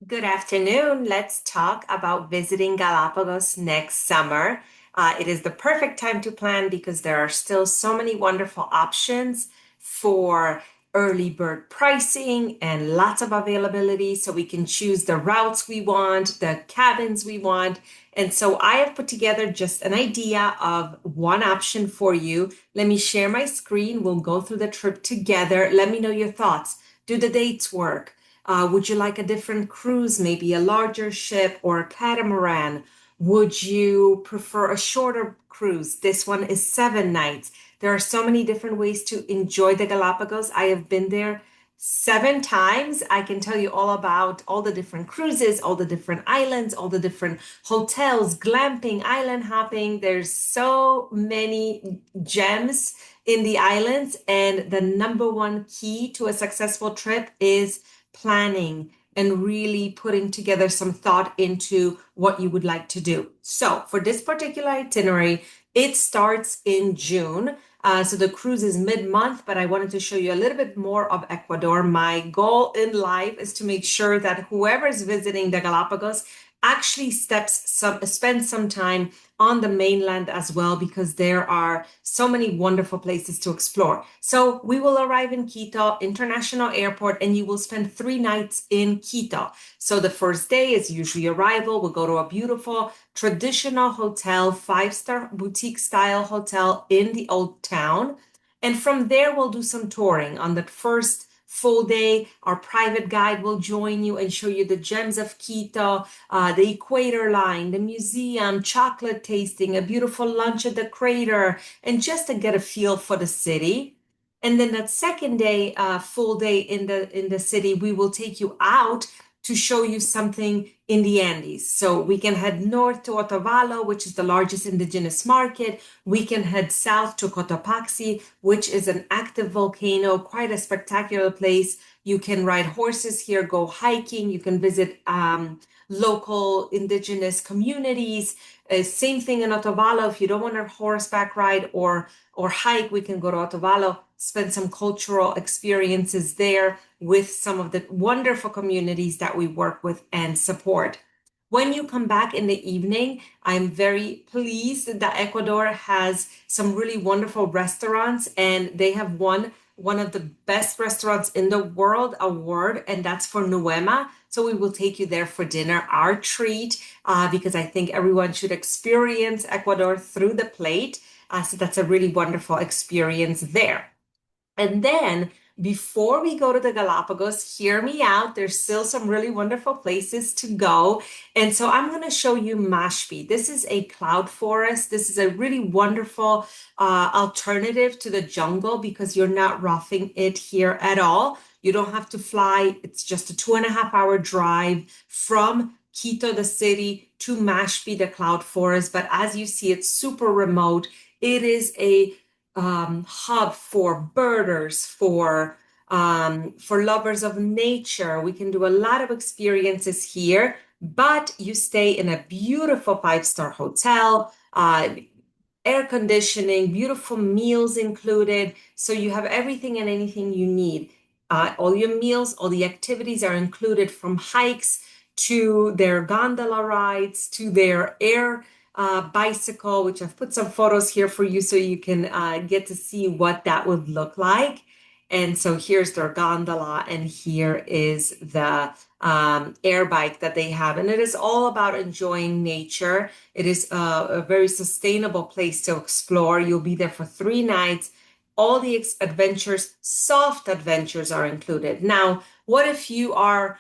Good afternoon. Let's talk about visiting Galapagos next summer. It is the perfect time to plan because there are still so many wonderful options for early bird pricing and lots of availability. So we can choose the routes we want, the cabins we want. And so I have put together just an idea of one option for you. Let me share my screen. We'll go through the trip together. Let me know your thoughts. Do the dates work? Would you like a different cruise, maybe a larger ship or a catamaran? Would you prefer a shorter cruise? This one is 7 nights. There are so many different ways to enjoy the Galapagos. I have been there 7 times. I can tell you all about all the different cruises, all the different islands, all the different hotels, glamping, island hopping. There's so many gems in the islands, and the number one key to a successful trip is planning and really putting together some thought into what you would like to do. So, for this particular itinerary, it starts in June. So the cruise is mid-month, but I wanted to show you a little bit more of Ecuador. My goal in life is to make sure that whoever is visiting the Galapagos actually spends some time on the mainland as well, because there are so many wonderful places to explore. So we will arrive in Quito International Airport and you will spend 3 nights in Quito. So the first day is usually arrival. We'll go to a beautiful traditional hotel, five-star boutique style hotel in the old town. And from there, we'll do some touring. On the first full day, our private guide will join you and show you the gems of Quito, the Equator Line, the museum, chocolate tasting, a beautiful lunch at the crater, and just to get a feel for the city. And then that second day, full day in the city, we will take you out to show you something in the Andes. So we can head north to Otavalo, which is the largest indigenous market. We can head south to Cotopaxi, which is an active volcano, quite a spectacular place. You can ride horses here, go hiking. You can visit local indigenous communities. Same thing in Otavalo. If you don't want a horseback ride or hike, we can go to Otavalo, spend some cultural experiences there with some of the wonderful communities that we work with and support. When you come back in the evening, I'm very pleased that Ecuador has some really wonderful restaurants, and they have won one of the best restaurants in the world award, and that's for Nuema. So we will take you there for dinner, our treat, because I think everyone should experience Ecuador through the plate. So that's a really wonderful experience there. And then before we go to the Galapagos, hear me out. There's still some really wonderful places to go. And so I'm going to show you Mashpi. This is a cloud forest. This is a really wonderful alternative to the jungle because you're not roughing it here at all. You don't have to fly. It's just a 2.5 hour drive from Quito, the city, to Mashpi, the cloud forest. But as you see, it's super remote. It is a hub for birders, for lovers of nature. We can do a lot of experiences here, but you stay in a beautiful five-star hotel, air conditioning, beautiful meals included. So you have everything and anything you need. All your meals, all the activities are included, from hikes to their gondola rides to their air bicycle, which I've put some photos here for you so you can get to see what that would look like. And so here's their gondola, and here is the air bike that they have. And it is all about enjoying nature. It is a very sustainable place to explore. You'll be there for 3 nights. All the adventures, soft adventures, are included. Now, what if you are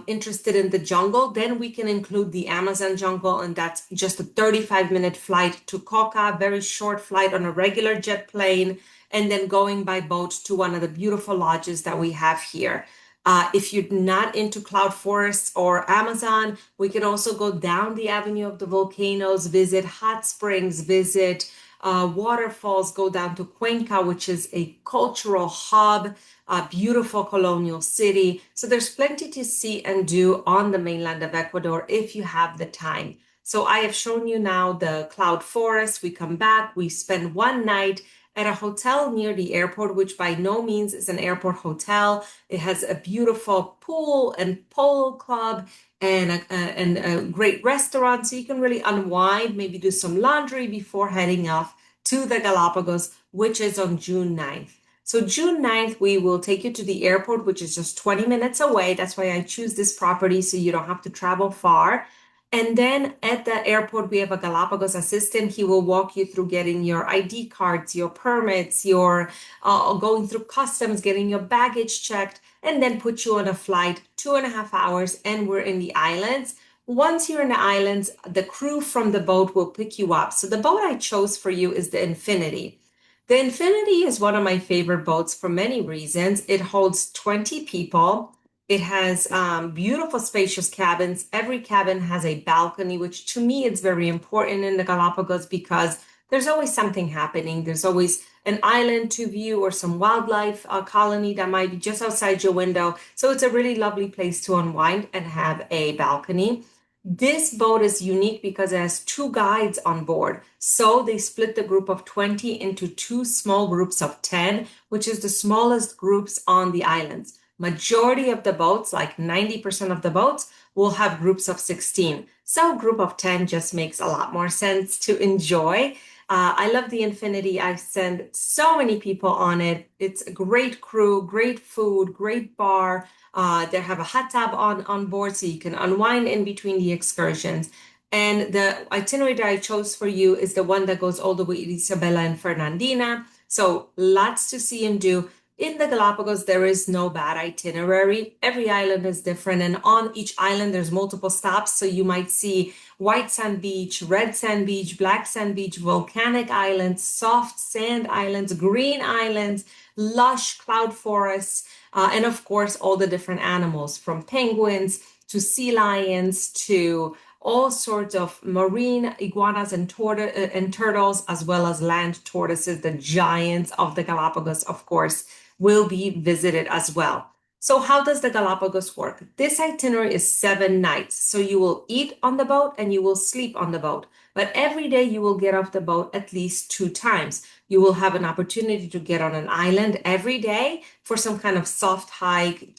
interested in the jungle? Then we can include the Amazon jungle, and that's just a 35-minute flight to Coca, very short flight on a regular jet plane, and then going by boat to one of the beautiful lodges that we have here. If you're not into cloud forests or Amazon, we can also go down the Avenue of the Volcanoes, visit hot springs, visit waterfalls, go down to Cuenca, which is a cultural hub, a beautiful colonial city. So there's plenty to see and do on the mainland of Ecuador if you have the time. So I have shown you now the cloud forest. We come back, we spend one night at a hotel near the airport, which by no means is an airport hotel. It has a beautiful pool and polo club and a great restaurant. So you can really unwind, maybe do some laundry before heading off to the Galapagos, which is on June 9th. So June 9th, we will take you to the airport, which is just 20 minutes away. That's why I choose this property so you don't have to travel far. And then at the airport, we have a Galapagos assistant. He will walk you through getting your ID cards, your permits, your going through customs, getting your baggage checked, and then put you on a flight 2.5 hours. And we're in the islands. Once you're in the islands, the crew from the boat will pick you up. So the boat I chose for you is the Infinity. The Infinity is one of my favorite boats for many reasons. It holds 20 people. It has beautiful, spacious cabins. Every cabin has a balcony, which to me is very important in the Galapagos because there's always something happening. There's always an island to view or some wildlife colony that might be just outside your window. So it's a really lovely place to unwind and have a balcony. This boat is unique because it has two guides on board. So they split the group of 20 into two small groups of 10, which is the smallest groups on the islands. Majority of the boats, like 90% of the boats, will have groups of 16. So a group of 10 just makes a lot more sense to enjoy. I love the Infinity. I send so many people on it. It's a great crew, great food, great bar. They have a hot tub on board so you can unwind in between the excursions. And the itinerary that I chose for you is the one that goes all the way to Isabela and Fernandina. So lots to see and do. In the Galapagos, there is no bad itinerary. Every island is different, and on each island, there's multiple stops. So you might see white sand beach, red sand beach, black sand beach, volcanic islands, soft sand islands, green islands, lush cloud forests, and of course, all the different animals from penguins to sea lions to all sorts of marine iguanas and turtles, as well as land tortoises, the giants of the Galapagos, of course, will be visited as well. So how does the Galapagos work? This itinerary is 7 nights. So you will eat on the boat and you will sleep on the boat. But every day you will get off the boat at least 2 times. You will have an opportunity to get on an island every day for some kind of soft hike,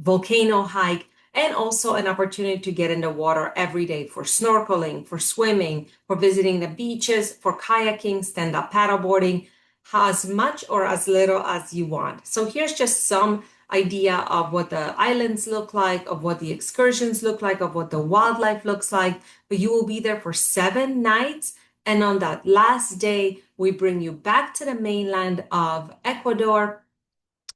volcano hike, and also an opportunity to get in the water every day for snorkeling, for swimming, for visiting the beaches, for kayaking, stand-up paddleboarding, as much or as little as you want. So here's just some idea of what the islands look like, of what the excursions look like, of what the wildlife looks like. But you will be there for 7 nights. And on that last day, we bring you back to the mainland of Ecuador,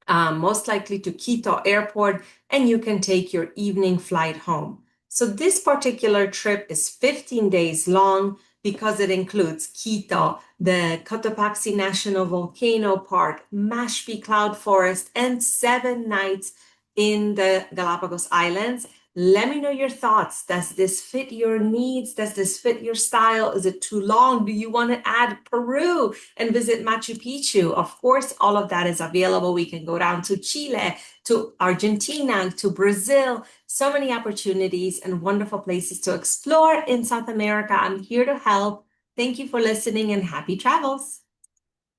most likely to Quito Airport, and you can take your evening flight home. So this particular trip is 15 days long because it includes Quito, the Cotopaxi National Volcano Park, Mashpi Cloud Forest, and 7 nights in the Galapagos Islands. Let me know your thoughts. Does this fit your needs? Does this fit your style? Is it too long? Do you want to add Peru and visit Machu Picchu? Of course, all of that is available. We can go down to Chile, to Argentina, to Brazil. So many opportunities and wonderful places to explore in South America. I'm here to help. Thank you for listening and happy travels.